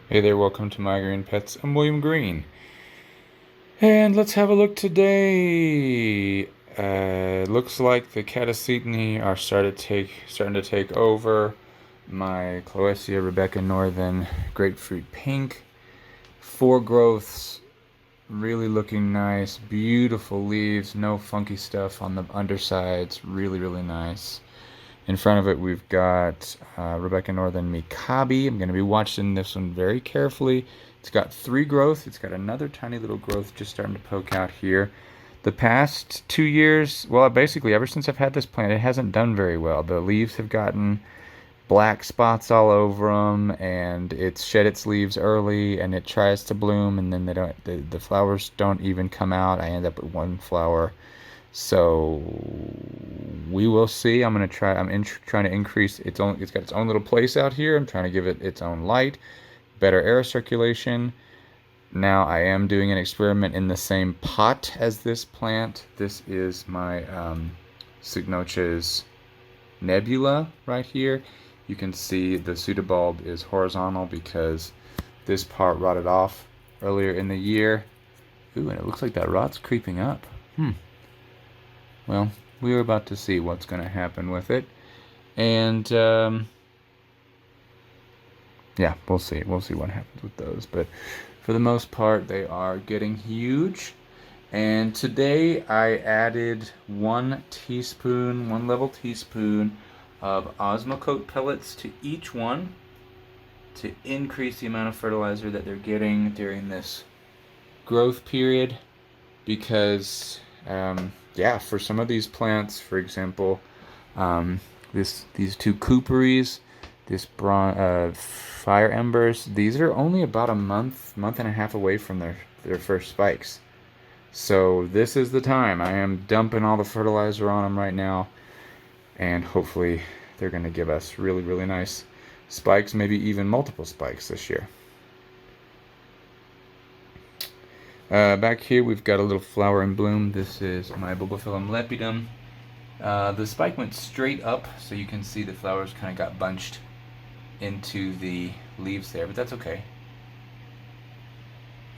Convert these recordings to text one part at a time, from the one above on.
Hey there, welcome to My Green Pets. I'm William Green. And let's have a look today. Looks like the Catasetinae are starting to take over. My Clowesia Rebecca Northern Grapefruit Pink. Four growths, really looking nice. Beautiful leaves, no funky stuff on the undersides. Really, really nice. In front of it, we've got Rebecca Northern Mikabi. I'm going to be watching this one very carefully. It's got three growth. It's got another tiny little growth just starting to poke out here. The past 2 years, well, basically ever since I've had this plant, it hasn't done very well. The leaves have gotten black spots all over them, and it's shed its leaves early, and it tries to bloom, and then the flowers don't even come out. I end up with one flower. So we will see. I'm gonna try. Trying to increase its own. It's got its own little place out here. I'm trying to give it its own light, better air circulation. Now I am doing an experiment in the same pot as this plant. This is my Cycnoches nebula right here. You can see the pseudobulb is horizontal because this part rotted off earlier in the year. Ooh, and it looks like that rot's creeping up. Well, we're about to see what's going to happen with it. And, yeah, we'll see. We'll see what happens with those. But for the most part, they are getting huge. And today I added 1 level teaspoon of Osmocote pellets to each one to increase the amount of fertilizer that they're getting during this growth period. Because, yeah, for some of these plants, for example, these two Cooperies, this Fire Embers, these are only about a month and a half away from their first spikes. So this is the time. I am dumping all the fertilizer on them right now, and hopefully they're going to give us really, really nice spikes, maybe even multiple spikes this year. Back here we've got a little flower in bloom. This is my Bulbophyllum lepidum. The spike went straight up, so you can see the flowers kind of got bunched into the leaves there, but that's okay.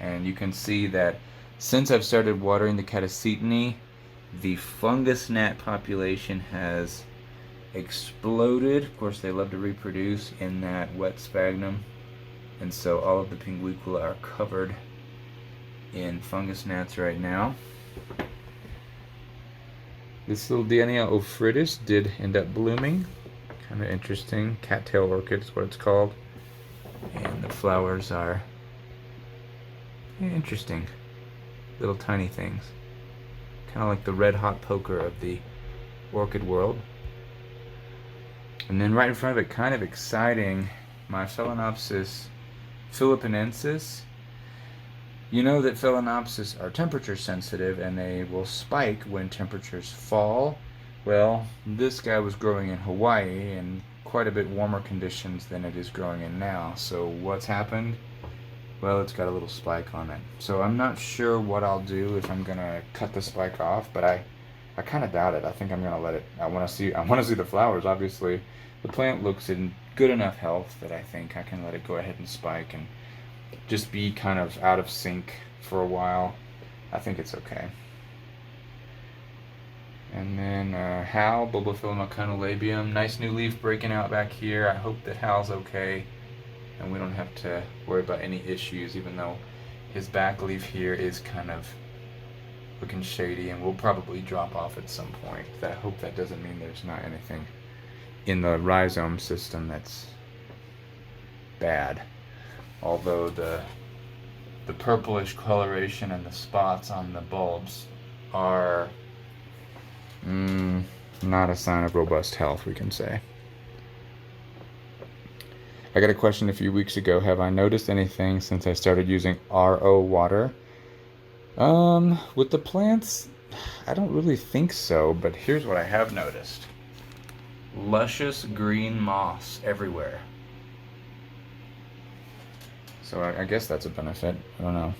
And you can see that since I've started watering the Catasetinae, the fungus gnat population has exploded. Of course, they love to reproduce in that wet sphagnum, and so all of the pinguicula are covered in fungus gnats right now. This little Diania ophrydis did end up blooming. Kind of interesting. Cattail orchid is what it's called. And the flowers are interesting. Little tiny things. Kind of like the red hot poker of the orchid world. And then right in front of it, kind of exciting, my Phalaenopsis philippinensis. You know that Phalaenopsis are temperature sensitive and they will spike when temperatures fall. Well, this guy was growing in Hawaii in quite a bit warmer conditions than it is growing in now. So what's happened? Well, it's got a little spike on it. So I'm not sure what I'll do, if I'm gonna cut the spike off, but I kind of doubt it. I think I'm gonna let it. I want to see the flowers. Obviously, the plant looks in good enough health that I think I can let it go ahead and spike and just be kind of out of sync for a while. I think it's okay. And then Hal, Bulbophyllum iconolabium. Nice new leaf breaking out back here. I hope that Hal's okay and we don't have to worry about any issues, even though his back leaf here is kind of looking shady and will probably drop off at some point. I hope that doesn't mean there's not anything in the rhizome system that's bad. Although the purplish coloration and the spots on the bulbs are not a sign of robust health, we can say. I got a question a few weeks ago. Have I noticed anything since I started using RO water? With the plants, I don't really think so, but here's what I have noticed. Luscious green moss everywhere. So I guess that's a benefit. I don't know.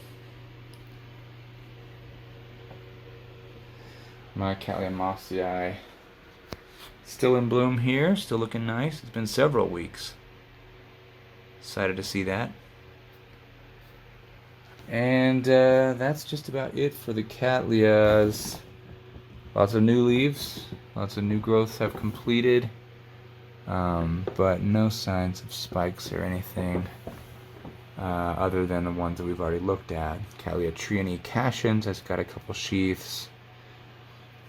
My Calamossii still in bloom here, still looking nice. It's been several weeks. Excited to see that. And that's just about it for the Cattleyas. Lots of new leaves, lots of new growths have completed, but no signs of spikes or anything other than the ones that we've already looked at. Catasetinae cashens has got a couple sheaths,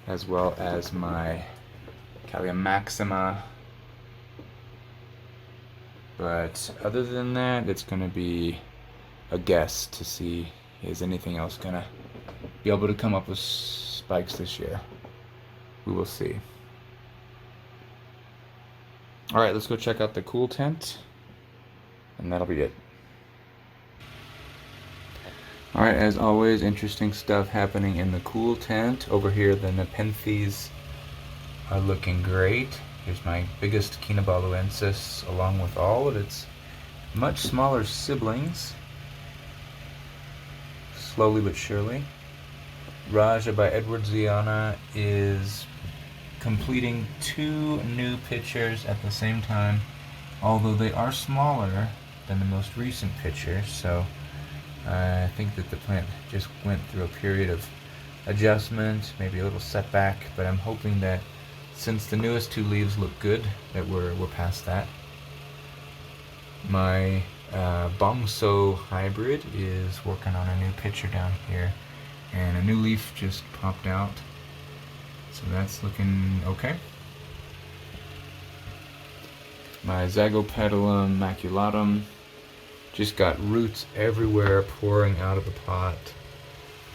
as well as my Cattleya maxima. But other than that, it's going to be a guess to see is anything else going to be able to come up with spikes this year. We will see. Alright, let's go check out the cool tent, and that'll be it. Alright, as always, interesting stuff happening in the cool tent. Over here, the Nepenthes are looking great. Here's my biggest Cinabaluensis, along with all of its much smaller siblings. Slowly but surely. Raja by Edward Ziana is completing 2 new pictures at the same time, although they are smaller than the most recent picture, so I think that the plant just went through a period of adjustment, maybe a little setback, but I'm hoping that since the newest 2 leaves look good, that we're past that. My Bongso hybrid is working on a new picture down here, and a new leaf just popped out, so that's looking okay. My Zygopetalum maculatum just got roots everywhere pouring out of the pot,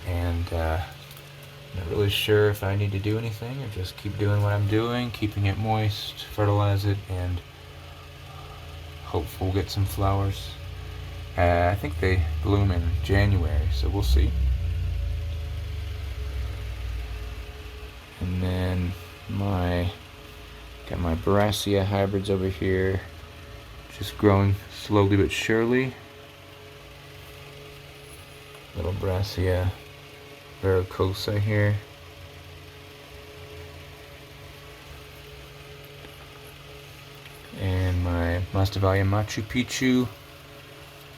and not really sure if I need to do anything or just keep doing what I'm doing, keeping it moist, fertilize it, and hope we'll get some flowers. I think they bloom in January, so we'll see. And then got my Brassica hybrids over here, just growing slowly but surely. Little Brassica verrucosa here. And my Masdevallia Machu Picchu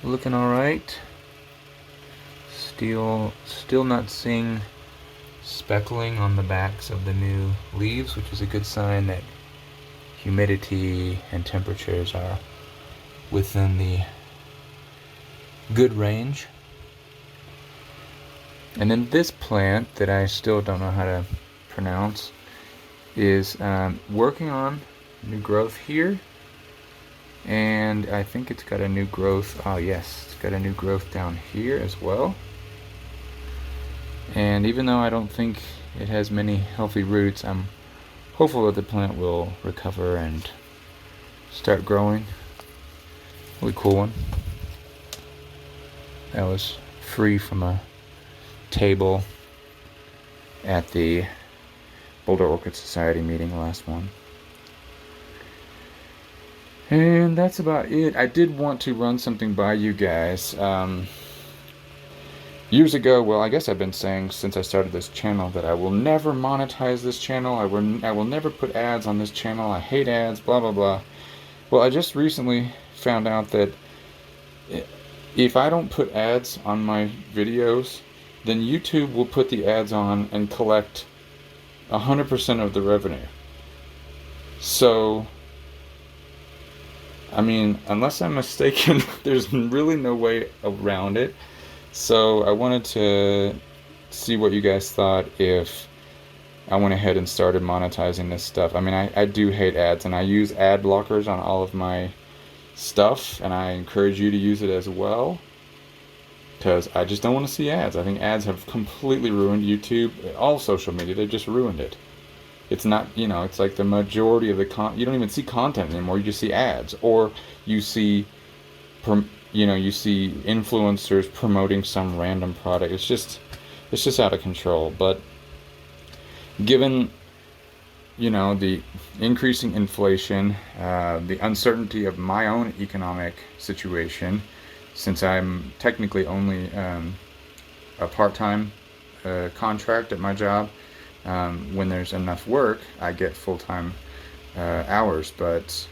looking alright. Still not seeing speckling on the backs of the new leaves, which is a good sign that humidity and temperatures are within the good range. And then this plant that I still don't know how to pronounce is working on new growth here, and I think it's got a new growth. Oh yes, it's got a new growth down here as well. And even though I don't think it has many healthy roots, I'm hopeful that the plant will recover and start growing. Really cool one. That was free from a table at the Boulder Orchid Society meeting, the last one. And that's about it. I did want to run something by you guys. Years ago, well, I guess I've been saying since I started this channel that I will never monetize this channel. I will never put ads on this channel. I hate ads, blah, blah, blah. Well, I just recently found out that if I don't put ads on my videos, then YouTube will put the ads on and collect 100% of the revenue. So, I mean, unless I'm mistaken, there's really no way around it. So I wanted to see what you guys thought if I went ahead and started monetizing this stuff. I mean, I do hate ads, and I use ad blockers on all of my stuff, and I encourage you to use it as well, because I just don't want to see ads. I think ads have completely ruined YouTube, all social media. They've just ruined it. It's not, it's like the majority of the you don't even see content anymore. You just see ads, or you see you see influencers promoting some random product. It's just out of control. But given the increasing inflation, the uncertainty of my own economic situation, since I'm technically only a part-time contract at my job, when there's enough work, I get full-time hours, but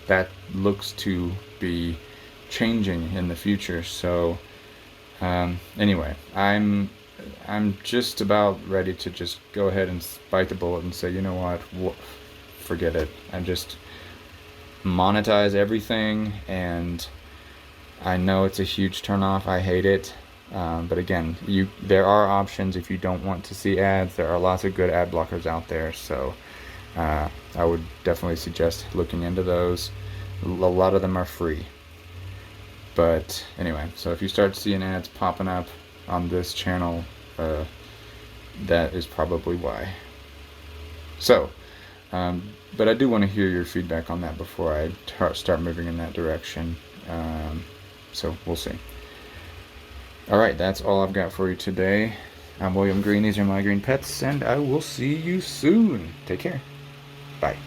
that looks to be changing in the future. So Anyway, I'm just about ready to just go ahead and bite the bullet and say, you know what, forget it. And just monetize everything. And I know it's a huge turnoff. I hate it. But again, there are options if you don't want to see ads. There are lots of good ad blockers out there. So I would definitely suggest looking into those. A lot of them are free. But anyway, so if you start seeing ads popping up on this channel, that is probably why. So, but I do want to hear your feedback on that before I start moving in that direction. So we'll see. Alright, that's all I've got for you today. I'm William Green, these are my green pets, and I will see you soon. Take care. Bye.